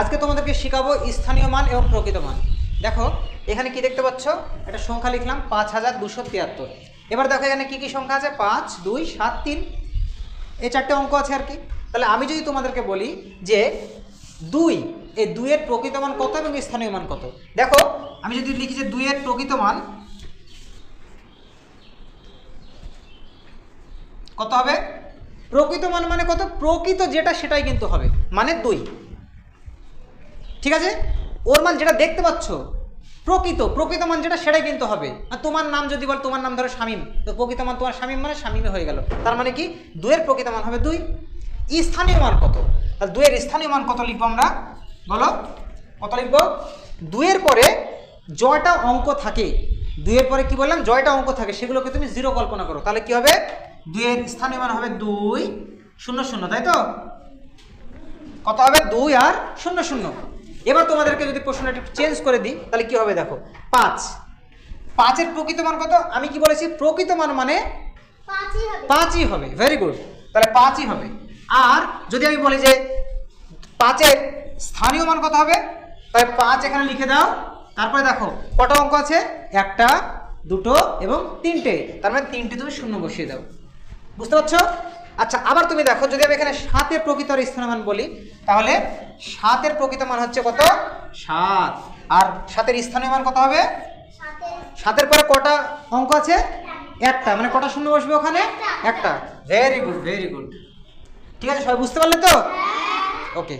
আজকে তোমাদেরকে শেখাবো স্থানীয় মান এবং প্রকৃত মান। দেখো এখানে কি দেখতে পাচ্ছ, একটা সংখ্যা লিখলাম 5273। এবার দেখো এখানে কি কি সংখ্যা আছে, 5, 2, 7, 3, এই চারটে অঙ্ক আছে আর কি। তাহলে আমি যদি তোমাদেরকে বলি যে 2, এই 2 এর প্রকৃত মান কত এবং স্থানীয় মান কত, দেখো আমি যদি লিখি যে 2 এর প্রকৃত মান কত হবে, প্রকৃত মান মানে কত, প্রকৃত যেটা সেটাই কিন্তু হবে, মানে 2। ঠিক আছে, ওর মান যেটা দেখতে পাচ্ছ প্রকৃত মান যেটা সেটাই কিন্তু হবে। আর তোমার নাম যদি বল, তোমার নাম ধরো শামীম, তো প্রকৃত মান তোমার শামীম মানে শামীমে হয়ে গেল। তার মানে কি 2 এর প্রকৃত মান হবে 2। স্থানীয় মান কত, তাহলে 2 এর স্থানীয় মান কত লিখবো আমরা, বলো কত লিখবো। 2 এর পরে জয়টা অঙ্ক থাকে, 2 এর পরে কি বললাম, জয়টা অঙ্ক থাকে, সেগুলোকে তুমি 0 কল্পনা করো, তাহলে কি হবে, 2 এর স্থানীয় মান হবে 2, 0, 0, তাই তো। কত হবে, 2 আর 0, 0। এবার তোমাদেরকে যদি প্রশ্নটা একটু চেঞ্জ করে দিই তাহলে কি হবে, দেখো 5 এর প্রকৃত মান কত, আমি কি বলেছি, প্রকৃত মান মানে 5ই হবে। ভেরি গুড, তাহলে 5ই হবে। আর যদি আমি বলি যে 5 এর স্থানীয় মান কত হবে, তাহলে 5 এখানে লিখে দাও। তারপরে দেখো কটা অঙ্ক আছে, 1টা, 2টো এবং 3টে, তার মানে 3টে তুমি 0 বসিয়ে দাও। বুঝতে পারছো? আচ্ছা, আবার তুমি দেখো যদি আমি এখানে 7 এর প্রকৃত আর স্থানীয় মান বলি, তাহলে 7 এর প্রকৃত মান হচ্ছে কত, 7। আর 7 এর স্থানীয় মান কত হবে, 7 এর পরে কটা অঙ্ক আছে, 1টা, মানে কটা 0 বসবে ওখানে, 1টা। Very good, very good. ঠিক আছে, সবাই বুঝতে পারলে তো? ওকে।